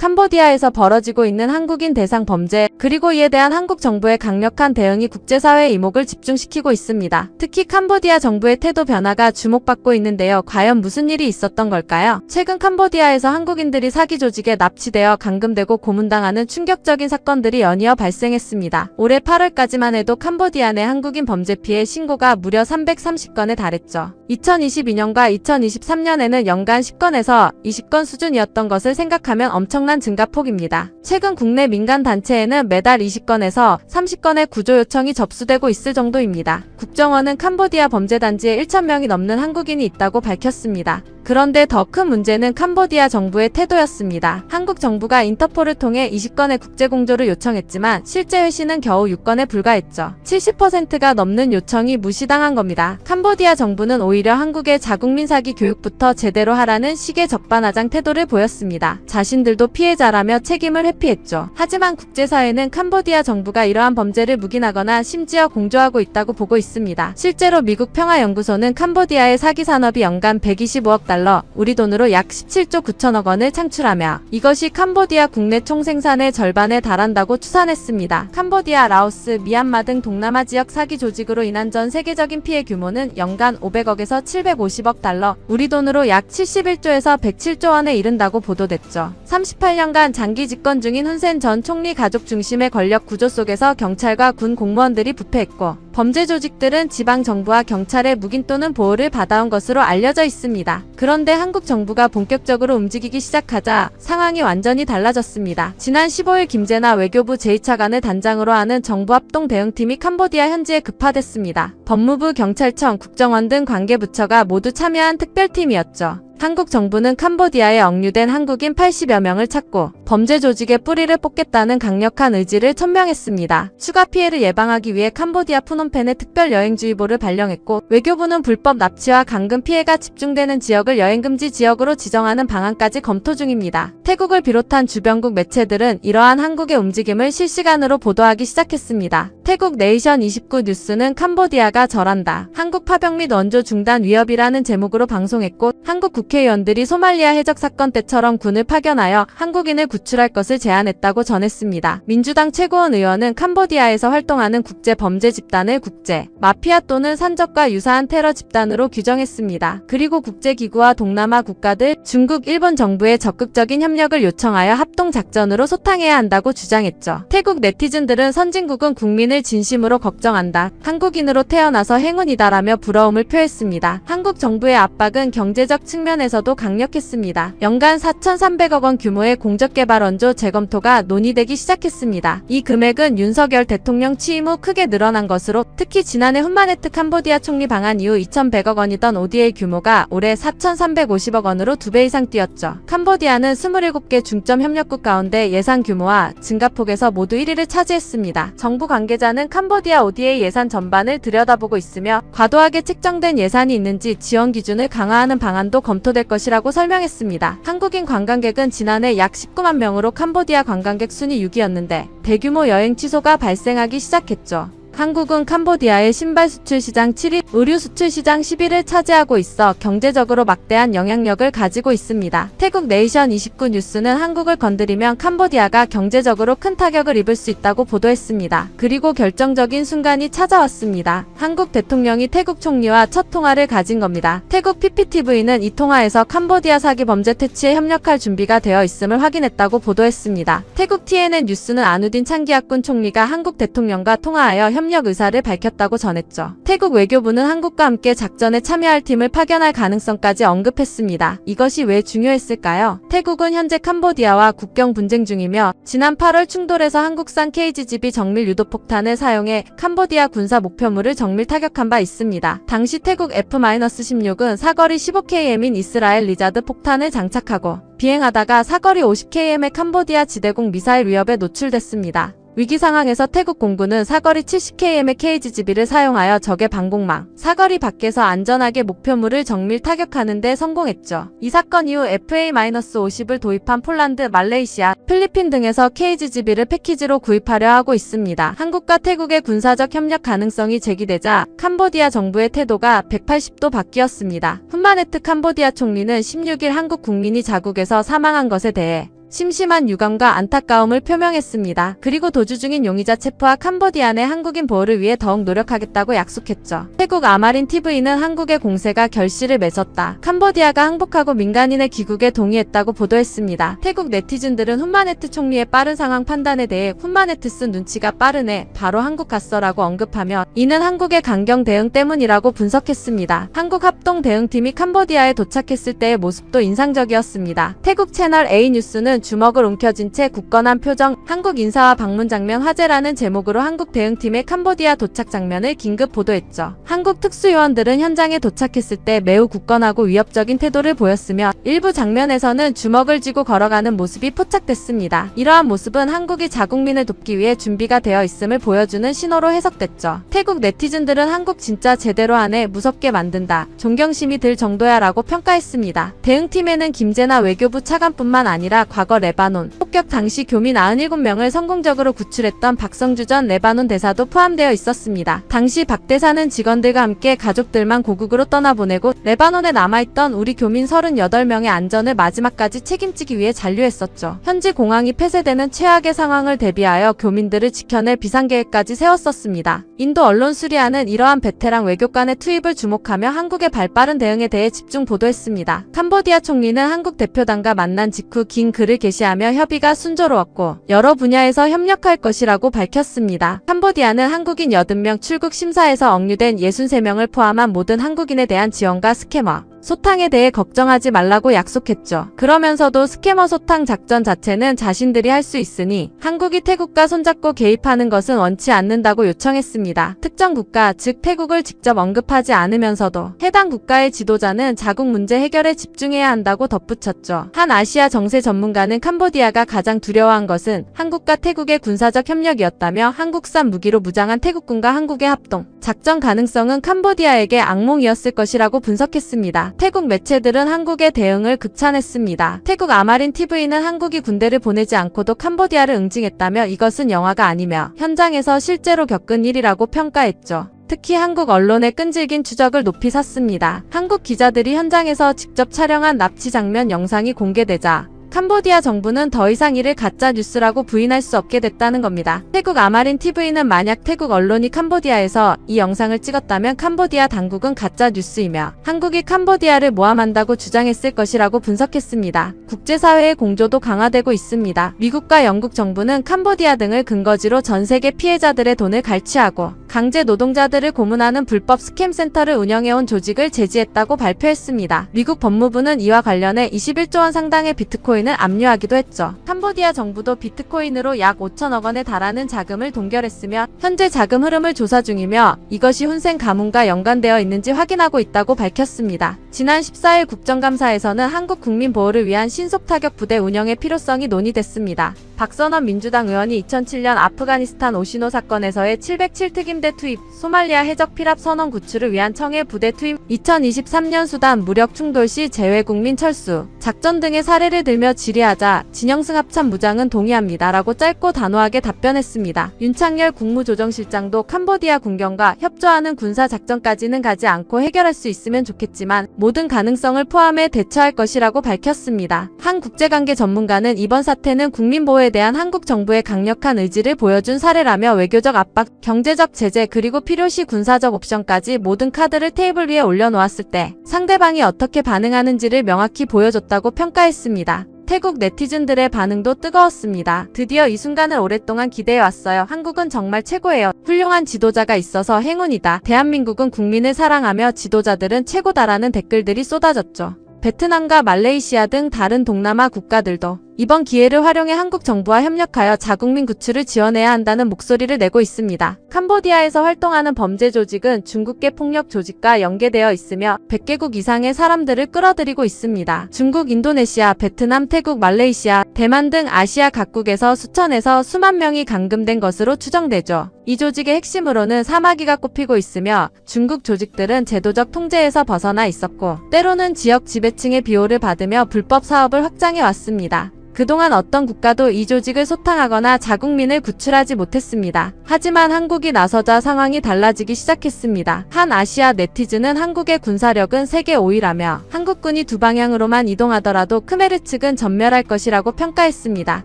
캄보디아에서 벌어지고 있는 한국인 대상 범죄, 그리고 이에 대한 한국 정부의 강력한 대응이 국제사회의 이목을 집중시키고 있습니다. 특히 캄보디아 정부의 태도 변화가 주목받고 있는데요. 과연 무슨 일이 있었던 걸까요? 최근 캄보디아에서 한국인들이 사기 조직에 납치되어 감금되고 고문당하는 충격적인 사건들이 연이어 발생했습니다. 올해 8월까지만 해도 캄보디아 내 한국인 범죄 피해 신고가 무려 330건에 달했죠. 2022년과 2023년에는 연간 10건에서 20건 수준이었던 것을 생각하면 엄청난 증가폭입니다. 최근 국내 민간 단체에는 매달 20건에서 30건의 구조 요청이 접수되고 있을 정도입니다. 국정원은 캄보디아 범죄단지에 1,000명이 넘는 한국인이 있다고 밝혔습니다. 그런데 더 큰 문제는 캄보디아 정부의 태도였습니다. 한국 정부가 인터폴을 통해 20건의 국제공조를 요청했지만 실제 회신은 겨우 6건에 불과했죠. 70%가 넘는 요청이 무시당한 겁니다. 캄보디아 정부는 오히려 한국의 자국민 사기 교육부터 제대로 하라는 식의 적반하장 태도를 보였습니다. 자신들도 피해자라며 책임을 회피했죠. 하지만 국제사회는 캄보디아 정부가 이러한 범죄를 묵인하거나 심지어 공조하고 있다고 보고 있습니다. 실제로 미국 평화연구소는 캄보디아의 사기 산업이 연간 125억 달러, 우리 돈으로 약 17조 9천억 원을 창출하며 이것이 캄보디아 국내 총생산의 절반에 달한다고 추산했습니다. 캄보디아, 라오스, 미얀마 등 동남아 지역 사기 조직으로 인한 전 세계적인 피해 규모는 연간 500억에서 750억 달러, 우리 돈으로 약 71조에서 107조 원에 이른다고 보도됐죠. 38년간 장기 집권 중인 훈센 전 총리 가족 중심의 권력 구조 속에서 경찰과 군 공무원들이 부패했고, 범죄 조직들은 지방 정부와 경찰의 묵인 또는 보호를 받아온 것으로 알려져 있습니다. 그런데 한국 정부가 본격적으로 움직이기 시작하자 상황이 완전히 달라졌습니다. 지난 15일 김재나 외교부 제2차관을 단장으로 하는 정부 합동 대응팀이 캄보디아 현지에 급파됐습니다. 법무부, 경찰청, 국정원 등 관계부처가 모두 참여한 특별팀이었죠. 한국 정부는 캄보디아에 억류된 한국인 80여 명을 찾고 범죄 조직의 뿌리를 뽑겠다는 강력한 의지를 천명했습니다. 추가 피해를 예방하기 위해 캄보디아 프놈펜에 특별 여행주의보를 발령했고, 외교부는 불법 납치와 감금 피해가 집중되는 지역을 여행금지 지역으로 지정하는 방안까지 검토 중입니다. 태국을 비롯한 주변국 매체들은 이러한 한국의 움직임을 실시간으로 보도하기 시작했습니다. 태국 네이션 29 뉴스는 캄보디아가 절한다, 한국 파병 및 원조 중단 위협이라는 제목으로 방송했고, 한국 국회의원들이 소말리아 해적 사건 때처럼 군을 파견하여 한국인을 구출할 것을 제안했다고 전했습니다. 민주당 최고원 의원은 캄보디아에서 활동하는 국제 범죄 집단을 국제 마피아 또는 산적과 유사한 테러 집단으로 규정했습니다. 그리고 국제기구와 동남아 국가들, 중국, 일본 정부에 적극적인 협력을 요청하여 합동 작전으로 소탕해야 한다고 주장했죠. 태국 네티즌들은 선진국은 국민을 진심으로 걱정한다, 한국인으로 태어나서 행운이다라며 부러움을 표했습니다. 한국 정부의 압박은 경제적 측면에서도 강력했습니다. 연간 4,300억 원 규모의 공적개발 원조 재검토가 논의되기 시작했습니다. 이 금액은 윤석열 대통령 취임 후 크게 늘어난 것으로, 특히 지난해 훈마네트 캄보디아 총리 방한 이후 2,100억 원이던 ODA 규모가 올해 4,350억 원으로 2배 이상 뛰었죠. 캄보디아는 27개 중점 협력국 가운데 예산 규모와 증가폭에서 모두 1위를 차지했습니다. 정부 관계자는 캄보디아 ODA 예산 전반을 들여다보고 있으며 과도하게 책정된 예산이 있는지 지원 기준을 강화하는 방안도 검토될 것이라고 설명했습니다. 한국인 관광객은 지난해 약 19만 명으로 캄보디아 관광객 순위 6위였는데 대규모 여행 취소가 발생하기 시작했죠. 한국은 캄보디아의 신발 수출 시장 7위, 의류 수출 시장 10위를 차지하고 있어 경제적으로 막대한 영향력을 가지고 있습니다. 태국 네이션 29 뉴스는 한국을 건드리면 캄보디아가 경제적으로 큰 타격을 입을 수 있다고 보도했습니다. 그리고 결정적인 순간이 찾아왔습니다. 한국 대통령이 태국 총리와 첫 통화를 가진 겁니다. 태국 PPTV는 이 통화에서 캄보디아 사기 범죄 퇴치에 협력할 준비가 되어 있음을 확인했다고 보도했습니다. 태국 TNN 뉴스는 아누딘 창기아군 총리가 한국 대통령과 통화하여 협력 의사를 밝혔다고 전했죠. 태국 외교부는 한국과 함께 작전에 참여할 팀을 파견할 가능성까지 언급했습니다. 이것이 왜 중요했을까요? 태국은 현재 캄보디아와 국경 분쟁 중이며 지난 8월 충돌에서 한국산 KGB 정밀 유도폭탄을 사용해 캄보디아 군사 목표물을 정밀 타격한 바 있습니다. 당시 태국 F-16은 사거리 15km인 이스라엘 리자드 폭탄을 장착하고 비행하다가 사거리 50km의 캄보디아 지대공 미사일 위협에 노출됐습니다. 위기 상황에서 태국 공군은 사거리 70km의 KGB를 사용하여 적의 방공망, 사거리 밖에서 안전하게 목표물을 정밀 타격하는 데 성공했죠. 이 사건 이후 FA-50을 도입한 폴란드, 말레이시아, 필리핀 등에서 KGB를 패키지로 구입하려 하고 있습니다. 한국과 태국의 군사적 협력 가능성이 제기되자 캄보디아 정부의 태도가 180도 바뀌었습니다. 훈마네트 캄보디아 총리는 16일 한국 국민이 자국에서 사망한 것에 대해 심심한 유감과 안타까움을 표명했습니다. 그리고 도주 중인 용의자 체포와 캄보디아 내 한국인 보호를 위해 더욱 노력하겠다고 약속했죠. 태국 아마린 TV는 한국의 공세가 결실을 맺었다. 캄보디아가 항복하고 민간인의 귀국에 동의했다고 보도했습니다. 태국 네티즌들은 훈마네트 총리의 빠른 상황 판단에 대해 훈마네트 쓴 눈치가 빠르네, 바로 한국 갔어라고 언급하며 이는 한국의 강경 대응 때문이라고 분석했습니다. 한국 합동 대응팀이 캄보디아에 도착했을 때의 모습도 인상적이었습니다. 태국 채널 A뉴스는 주먹을 움켜쥔 채 굳건한 표정, 한국 인사와 방문 장면 화제라는 제목으로 한국 대응팀의 캄보디아 도착 장면을 긴급 보도했죠. 한국 특수요원들은 현장에 도착했을 때 매우 굳건하고 위협적인 태도를 보였으며 일부 장면에서는 주먹을 쥐고 걸어가는 모습이 포착됐습니다. 이러한 모습은 한국이 자국민을 돕기 위해 준비가 되어 있음을 보여주는 신호로 해석됐죠. 태국 네티즌들은 한국 진짜 제대로 하네, 무섭게 만든다, 존경심이 들 정도야 라고 평가했습니다. 대응팀에는 김재나 외교부 차관뿐만 아니라 과거 레바논 폭격 당시 교민 97명을 성공적으로 구출했던 박성주 전 레바논 대사도 포함되어 있었습니다. 당시 박 대사는 직원들과 함께 가족들만 고국으로 떠나보내고 레바논에 남아있던 우리 교민 38명의 안전을 마지막까지 책임지기 위해 잔류했었죠. 현지 공항이 폐쇄되는 최악의 상황을 대비하여 교민들을 지켜낼 비상계획까지 세웠었습니다. 인도 언론 수리아는 이러한 베테랑 외교관의 투입을 주목하며 한국의 발빠른 대응에 대해 집중 보도했습니다. 캄보디아 총리는 한국 대표단과 만난 직후 긴 글을 게시하며 협의가 순조로웠고 여러 분야에서 협력할 것이라고 밝혔습니다. 캄보디아는 한국인 80명 출국 심사에서 억류된 63명을 포함한 모든 한국인에 대한 지원과 스캐머 소탕에 대해 걱정하지 말라고 약속했죠. 그러면서도 스캐머 소탕 작전 자체는 자신들이 할 수 있으니 한국이 태국과 손잡고 개입하는 것은 원치 않는다고 요청했습니다. 특정 국가, 즉 태국을 직접 언급하지 않으면서도 해당 국가의 지도자는 자국 문제 해결에 집중해야 한다고 덧붙였죠. 한 아시아 정세 전문가는 캄보디아가 가장 두려워한 것은 한국과 태국의 군사적 협력이었다며 한국산 무기로 무장한 태국군과 한국의 합동 작전 가능성은 캄보디아에게 악몽이었을 것이라고 분석했습니다. 태국 매체들은 한국의 대응을 극찬했습니다. 태국 아마린 TV는 한국이 군대를 보내지 않고도 캄보디아를 응징했다며 이것은 영화가 아니며 현장에서 실제로 겪은 일이라고 평가했죠. 특히 한국 언론의 끈질긴 추적을 높이 샀습니다. 한국 기자들이 현장에서 직접 촬영한 납치 장면 영상이 공개되자 캄보디아 정부는 더 이상 이를 가짜 뉴스라고 부인할 수 없게 됐다는 겁니다. 태국 아마린 TV는 만약 태국 언론이 캄보디아에서 이 영상을 찍었다면 캄보디아 당국은 가짜 뉴스이며 한국이 캄보디아를 모함한다고 주장했을 것이라고 분석했습니다. 국제사회의 공조도 강화되고 있습니다. 미국과 영국 정부는 캄보디아 등을 근거지로 전 세계 피해자들의 돈을 갈취하고 강제 노동자들을 고문하는 불법 스캠 센터를 운영해온 조직을 제지했다고 발표했습니다. 미국 법무부는 이와 관련해 21조 원 상당의 비트코인을 압류하기도 했죠. 캄보디아 정부도 비트코인으로 약 5천억 원에 달하는 자금을 동결했으며 현재 자금 흐름을 조사 중이며 이것이 훈센 가문과 연관되어 있는지 확인하고 있다고 밝혔습니다. 지난 14일 국정감사에서는 한국 국민 보호를 위한 신속 타격 부대 운영의 필요성이 논의됐습니다. 박선원 민주당 의원이 2007년 아프가니스탄 오시노 사건에서의 707특임대 투입, 소말리아 해적 피랍 선원 구출을 위한 청해 부대 투입, 2023년 수단 무력 충돌 시 재외국민 철수, 작전 등의 사례를 들며 질의하자 진영승 합참 무장은 동의합니다 라고 짧고 단호하게 답변했습니다. 윤창열 국무조정실장도 캄보디아 군경과 협조하는 군사작전까지는 가지 않고 해결할 수 있으면 좋겠지만 모든 가능성을 포함해 대처할 것이라고 밝혔습니다. 한 국제관계 전문가는 이번 사태는 국민보호에 대한 한국 정부의 강력한 의지를 보여준 사례라며 외교적 압박, 경제적 제재 그리고 필요시 군사적 옵션까지 모든 카드를 테이블 위에 올려놓았을 때 상대방이 어떻게 반응하는지를 명확히 보여줬다고 평가했습니다. 태국 네티즌들의 반응도 뜨거웠습니다. 드디어 이 순간을 오랫동안 기대해왔어요. 한국은 정말 최고예요. 훌륭한 지도자가 있어서 행운이다. 대한민국은 국민을 사랑하며 지도자들은 최고다라는 댓글들이 쏟아졌죠. 베트남과 말레이시아 등 다른 동남아 국가들도 이번 기회를 활용해 한국 정부와 협력하여 자국민 구출을 지원해야 한다는 목소리를 내고 있습니다. 캄보디아에서 활동하는 범죄 조직은 중국계 폭력 조직과 연계되어 있으며 100개국 이상의 사람들을 끌어들이고 있습니다. 중국, 인도네시아, 베트남, 태국, 말레이시아, 대만 등 아시아 각국에서 수천에서 수만 명이 감금된 것으로 추정되죠. 이 조직의 핵심으로는 사마귀가 꼽히고 있으며 중국 조직들은 제도적 통제에서 벗어나 있었고 때로는 지역 지배층의 비호를 받으며 불법 사업을 확장해 왔습니다. 그동안 어떤 국가도 이 조직을 소탕하거나 자국민을 구출하지 못했습니다. 하지만 한국이 나서자 상황이 달라지기 시작했습니다. 한 아시아 네티즌은 한국의 군사력은 세계 5위라며 한국군이 두 방향으로만 이동하더라도 크메르 측은 전멸할 것이라고 평가했습니다.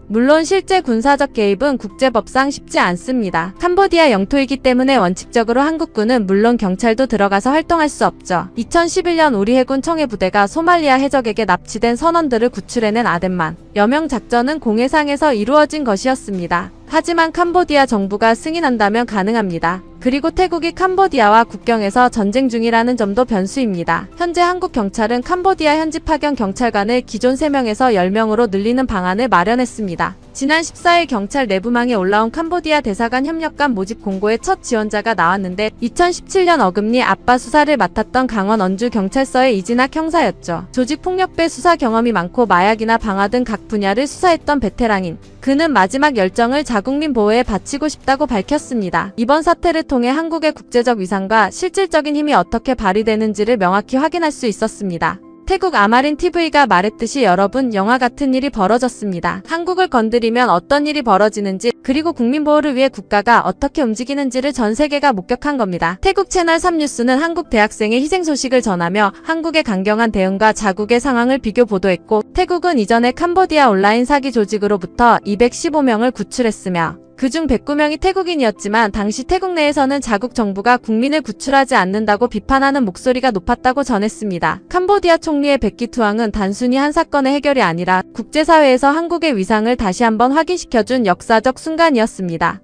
물론 실제 군사적 개입은 국제법상 쉽지 않습니다. 캄보디아 영토이기 때문에 원칙적으로 한국군은 물론 경찰도 들어가서 활동할 수 없죠. 2011년 우리 해군 청해부대가 소말리아 해적에게 납치된 선원들을 구출해낸 아덴만 여명 작전은 공해상에서 이루어진 것이었습니다. 하지만 캄보디아 정부가 승인한다면 가능합니다. 그리고 태국이 캄보디아와 국경에서 전쟁 중이라는 점도 변수입니다. 현재 한국 경찰은 캄보디아 현지 파견 경찰관을 기존 3명에서 10명으로 늘리는 방안을 마련했습니다. 지난 14일 경찰 내부망에 올라온 캄보디아 대사관 협력관 모집 공고의 첫 지원자가 나왔는데 2017년 어금니 아빠 수사를 맡았던 강원 언주 경찰서의 이진학 형사였죠. 조직폭력배 수사 경험이 많고 마약이나 방화 등 각 분야를 수사했던 베테랑인 그는 마지막 열정을 자국민 보호에 바치고 싶다고 밝혔습니다. 이번 사태를 통해 한국의 국제적 위상과 실질적인 힘이 어떻게 발휘되는지를 명확히 확인할 수 있었습니다. 태국 아마린 TV가 말했듯이 여러분, 영화 같은 일이 벌어졌습니다. 한국을 건드리면 어떤 일이 벌어지는지, 그리고 국민보호를 위해 국가가 어떻게 움직이는지를 전 세계가 목격한 겁니다. 태국 채널 3뉴스는 한국 대학생의 희생 소식을 전하며 한국의 강경한 대응과 자국의 상황을 비교 보도했고, 태국은 이전에 캄보디아 온라인 사기 조직으로부터 215명을 구출했으며 그중 109명이 태국인이었지만 당시 태국 내에서는 자국 정부가 국민을 구출하지 않는다고 비판하는 목소리가 높았다고 전했습니다. 캄보디아 총리의 백기 투항은 단순히 한 사건의 해결이 아니라 국제사회에서 한국의 위상을 다시 한번 확인시켜준 역사적 순간이었습니다.